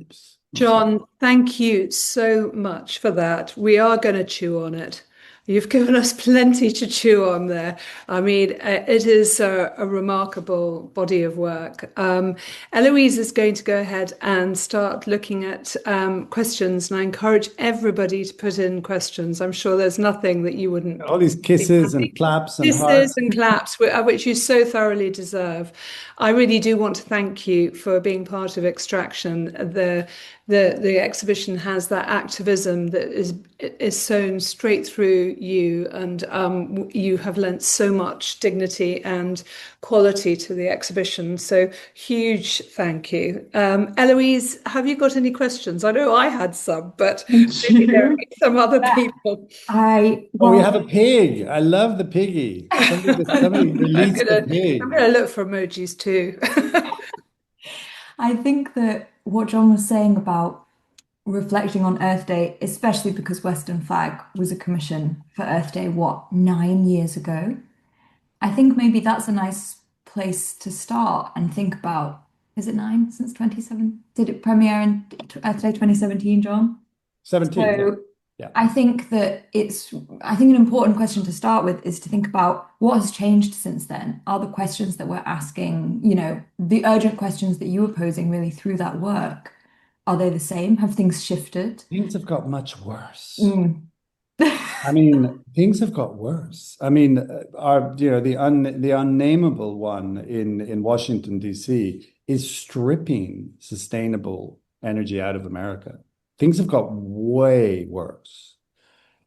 Oops. John, thank you so much for that. We are going to chew on it. You've given us plenty to chew on there. I mean, it is a remarkable body of work. Eloise is going to go ahead and start looking at questions, and I encourage everybody to put in questions. I'm sure there's nothing that you wouldn't. All these kisses and claps and kisses hearts. and claps, which you so thoroughly deserve. I really do want to thank you for being part of Extraction. The exhibition has that activism that is sown straight through you, and you have lent so much dignity and quality to the exhibition. So huge thank you. Eloise, have you got any questions? I know I had some, but maybe there are some other people. We have a pig. I love the piggy. Somebody release the pig. I'm going to look for emojis too. I think that what John was saying about reflecting on Earth Day, especially because Western Flag was a commission for Earth Day, 9 years ago? I think maybe that's a nice place to start and think about, is it 9 since 27? Did it premiere in Earth Day 2017, John? 17. So yeah. I think an important question to start with is to think about what has changed since then. Are the questions that we're asking, the urgent questions that you were posing really through that work, are they the same? Have things shifted? Things have got much worse. I mean, things have got worse. I mean, the unnameable one in Washington, D.C. is stripping sustainable energy out of America. Things have got way worse.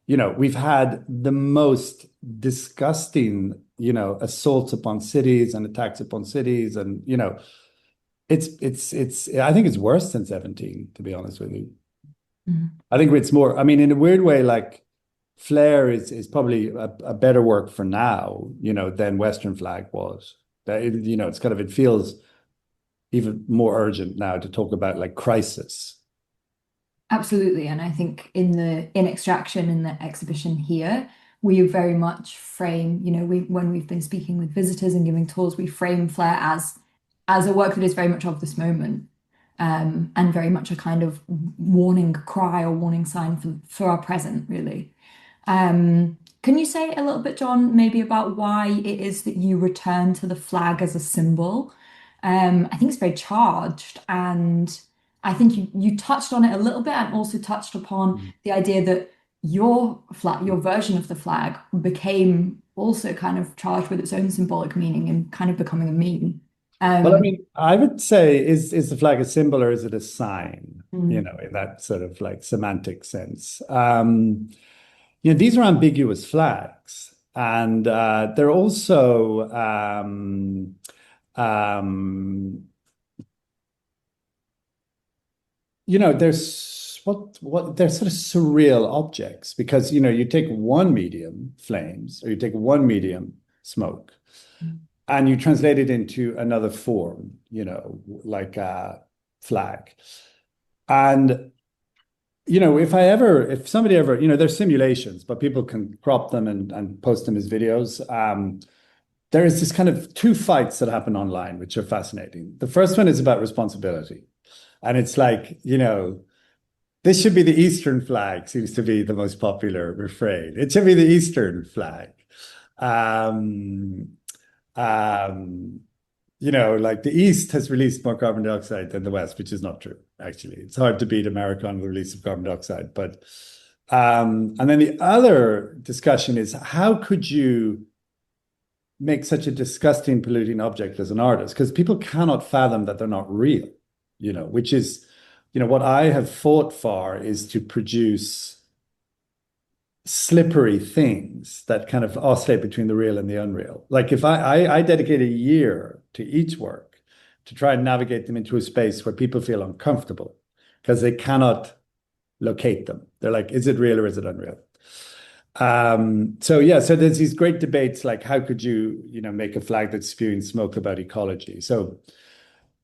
We've had the most disgusting, assaults upon cities and attacks upon cities, and it's I think it's worse than 17, to be honest with you. Mm-hmm. I think it's more, I mean, in a weird way, like Flare is probably a better work for now, than Western Flag was. It's kind of, it feels even more urgent now to talk about like crisis. Absolutely. And I think in Extraction, in the exhibition here, we very much frame, when we've been speaking with visitors and giving tours, we frame Flare as a work that is very much of this moment, and very much a kind of warning cry or warning sign for our present, really. Can you say a little bit, John, maybe about why it is that you return to the flag as a symbol? I think it's very charged, and I think you touched on it a little bit and also touched upon the idea that your version of the flag became also kind of charged with its own symbolic meaning and kind of becoming a meme. Well, I mean, I would say, is the flag a symbol or is it a sign? in that sort of like semantic sense. These are ambiguous flags, and they're also there's what they're sort of surreal objects because you take one medium, flames, or you take one medium, smoke, and you translate it into another form, like a flag. And if somebody ever, they're simulations, but people can crop them and post them as videos. There is this kind of two fights that happen online, which are fascinating. The first one is about responsibility. And it's like, this should be the Eastern flag, seems to be the most popular refrain. It should be the Eastern flag. Like the East has released more carbon dioxide than the West, which is not true, actually. It's hard to beat America on the release of carbon dioxide. But and then the other discussion is how could you make such a disgusting, polluting object as an artist? Because people cannot fathom that they're not real, which is, what I have fought for is to produce slippery things that kind of oscillate between the real and the unreal. Like if I dedicate a year to each work to try and navigate them into a space where people feel uncomfortable because they cannot locate them. They're like, is it real or is it unreal? So there's these great debates like how could you make a flag that's spewing smoke about ecology? So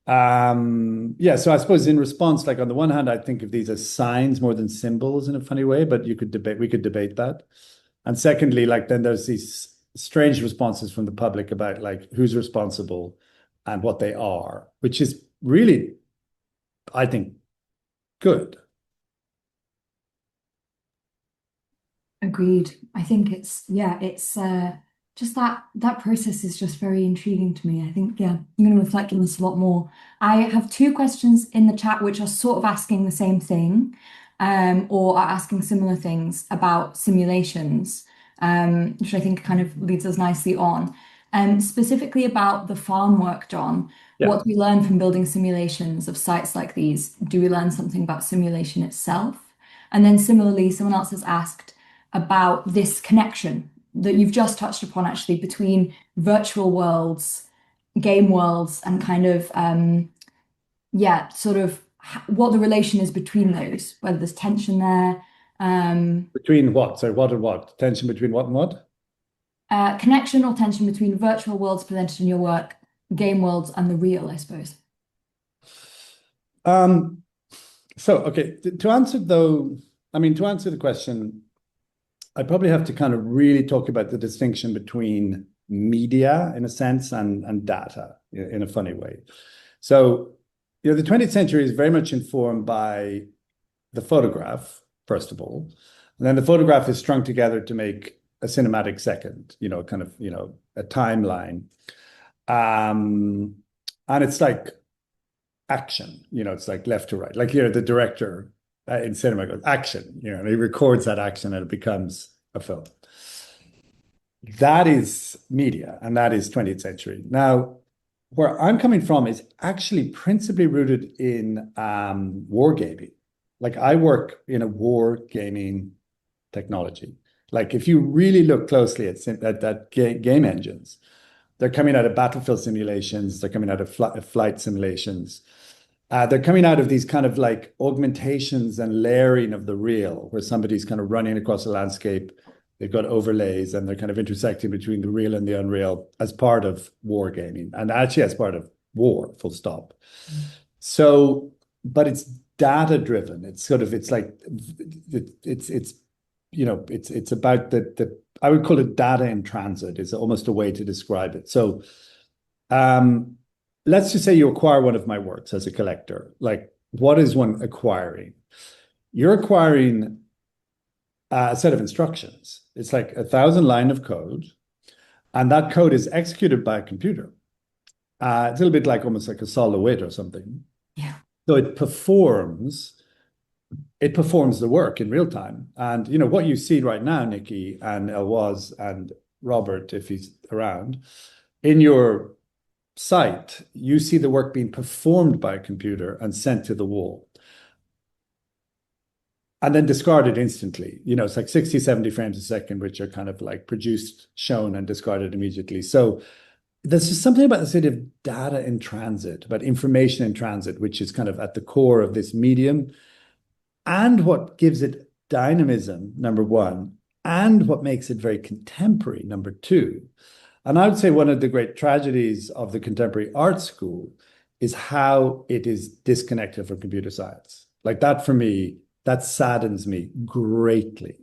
so I suppose in response, like on the one hand, I think of these as signs more than symbols in a funny way, but we could debate that. And secondly, like then there's these strange responses from the public about like who's responsible and what they are, which is really, I think, good. Agreed. I think it's just that process is just very intriguing to me. I think, I'm going to reflect on this a lot more. I have two questions in the chat which are sort of asking the same thing, or are asking similar things about simulations, which I think kind of leads us nicely on. Specifically about the farm work, John. Yeah. What do we learn from building simulations of sites like these? Do we learn something about simulation itself? And then similarly, someone else has asked about this connection that you've just touched upon actually between virtual worlds, game worlds, and kind of sort of what the relation is between those, whether there's tension there. Between what? So what and what? Tension between what and what? Connection or tension between virtual worlds presented in your work, game worlds, and the real, I suppose. Okay, to answer the question, I probably have to kind of really talk about the distinction between media, in a sense, and data in a funny way. So, the 20th century is very much informed by the photograph, first of all, and then the photograph is strung together to make a cinematic second, kind of, a timeline. And it's like action, it's like left to right, like, the director in cinema goes action, and he records that action and it becomes a film. That is media, and that is 20th century. Now, where I'm coming from is actually principally rooted in wargaming. Like I work in a war gaming technology. Like if you really look closely at game engines, they're coming out of battlefield simulations, they're coming out of flight simulations. They're coming out of these kind of like augmentations and layering of the real, where somebody's kind of running across a landscape. They've got overlays and they're kind of intersecting between the real and the unreal as part of wargaming, and actually as part of war, full stop. So, but it's data driven. It's about the I would call it data in transit is almost a way to describe it. So, let's just say you acquire one of my works as a collector. Like, what is one acquiring? You're acquiring a set of instructions. It's like 1,000 lines of code, and that code is executed by a computer. It's a little bit like almost like a solid or something. Yeah. So it performs the work in real time. And what you see right now, Nikki and Elwaz and Robert, if he's around, in your site, you see the work being performed by a computer and sent to the wall. and then discarded instantly. It's like 60, 70 frames a second, which are kind of like produced, shown, and discarded immediately. So there's just something about the sort of data in transit, about information in transit, which is kind of at the core of this medium, and what gives it dynamism, number one, and what makes it very contemporary, number two. And I would say one of the great tragedies of the contemporary art school is how it is disconnected from computer science. Like that, for me, that saddens me greatly,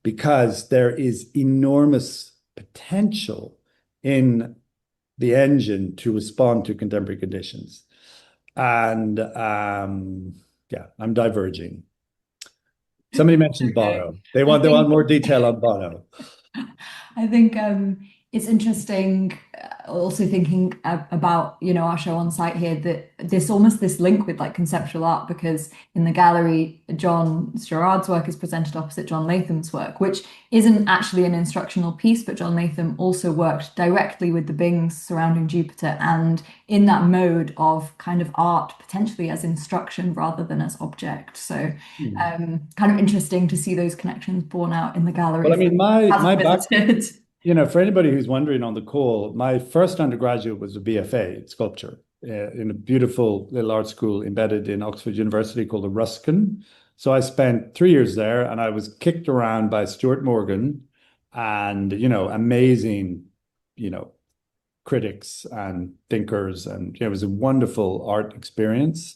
because there is enormous potential in the engine to respond to contemporary conditions. And yeah, I'm diverging. Somebody mentioned Bono. They want more detail on Bono. I think it's interesting also thinking about, our show on site here, that this link with like conceptual art, because in the gallery, Gerrard's work is presented opposite John Latham's work, which isn't actually an instructional piece, but John Latham also worked directly with the beings surrounding Jupiter, and in that mode of kind of art potentially as instruction rather than as object. So kind of interesting to see those connections borne out in the gallery. Well, I mean, my background, for anybody who's wondering on the call, my first undergraduate was a BFA in sculpture in a beautiful little art school embedded in Oxford University called the Ruskin. So I spent 3 years there, and I was kicked around by Stuart Morgan and, amazing, critics and thinkers. And it was a wonderful art experience.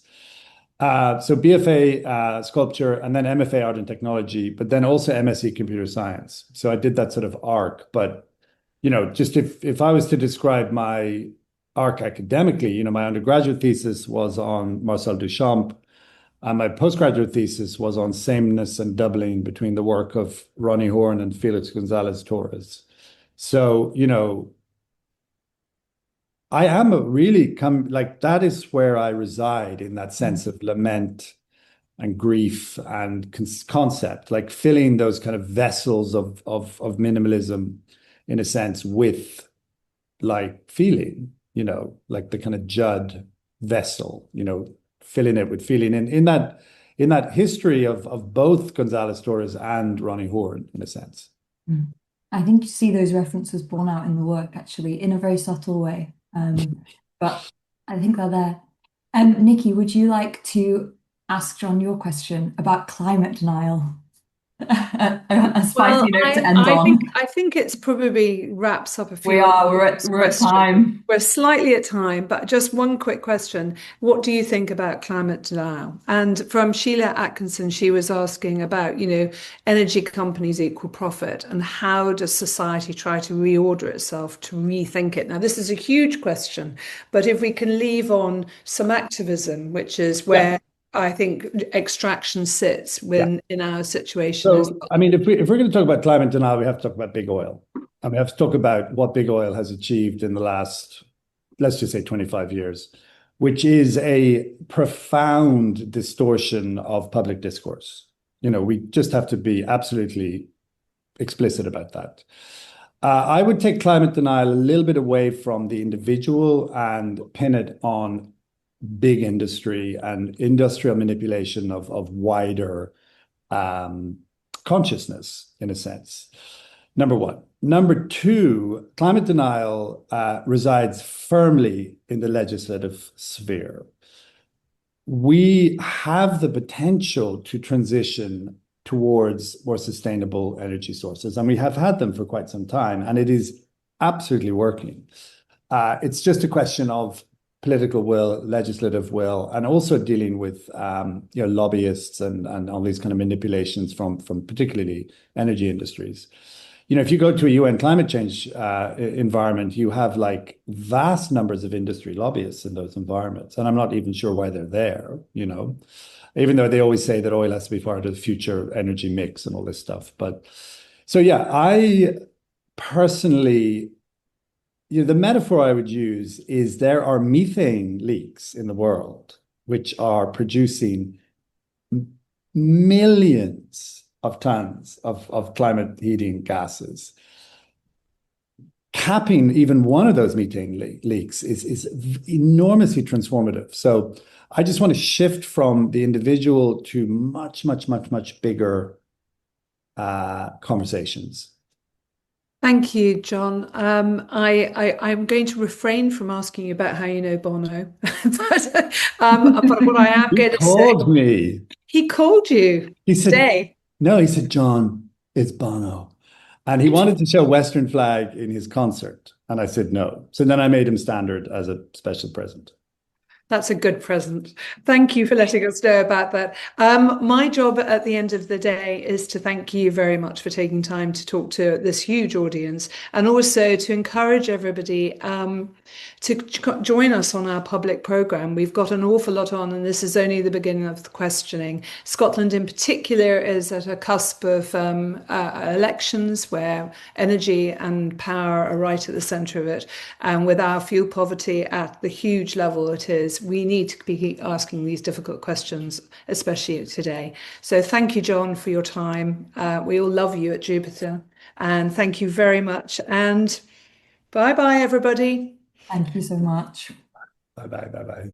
So BFA sculpture, and then MFA art and technology, but then also MSc computer science. So I did that sort of arc. But, just if I was to describe my arc academically, my undergraduate thesis was on Marcel Duchamp, and my postgraduate thesis was on sameness and doubling between the work of Ronnie Horn and Felix Gonzalez Torres. So, I am that is where I reside, in that sense of lament and grief and concept, like filling those kind of vessels of minimalism, in a sense, with like feeling, like the kind of Judd vessel, filling it with feeling. And in that history of both Gonzalez Torres and Ronnie Horn, in a sense. I think you see those references borne out in the work, actually, in a very subtle way. But I think they're there. Nikki, would you like to ask John your question about climate denial? A spicy note to end on. I think it's probably wraps up a few. We're at time. We're slightly at time, but just one quick question. What do you think about climate denial? And from Sheila Atkinson, she was asking about, energy companies equal profit, and how does society try to reorder itself to rethink it? Now, this is a huge question, but if we can leave on some activism, which is where I think extraction sits in our situation. So, I mean, if we're going to talk about climate denial, we have to talk about big oil. And we have to talk about what big oil has achieved in the last, let's just say 25 years, which is a profound distortion of public discourse. We just have to be absolutely explicit about that. I would take climate denial a little bit away from the individual and pin it on big industry and industrial manipulation of wider consciousness, in a sense. Number one. Number two, climate denial resides firmly in the legislative sphere. We have the potential to transition towards more sustainable energy sources, and we have had them for quite some time, and it is absolutely working. It's just a question of political will, legislative will, and also dealing with lobbyists and all these kind of manipulations from particularly energy industries. If you go to a UN climate change environment, you have like vast numbers of industry lobbyists in those environments, and I'm not even sure why they're there. Even though they always say that oil has to be part of the future energy mix and all this stuff. But so I personally, the metaphor I would use is there are methane leaks in the world, which are producing millions of tons of climate heating gases. Capping even one of those methane leaks is enormously transformative. So I just want to shift from the individual to much, much, much, much bigger conversations. Thank you, John. I'm going to refrain from asking you about how you know Bono, but what I am He going to say, called me. he called you He said, today. no, he said, John, it's Bono. And he wanted to show Western flag in his concert. And I said, no. So then I made him standard as a special present. That's a good present. Thank you for letting us know about that. My job at the end of the day is to thank you very much for taking time to talk to this huge audience, and also to encourage everybody to join us on our public programme. We've got an awful lot on, and this is only the beginning of the questioning. Scotland in particular is at a cusp of elections where energy and power are right at the centre of it. And with our fuel poverty at the huge level it is, we need to be asking these difficult questions, especially today. So thank you, John, for your time. We all love you at Jupiter. And thank you very much. And bye-bye, everybody. Thank you so much. Bye bye. Bye bye.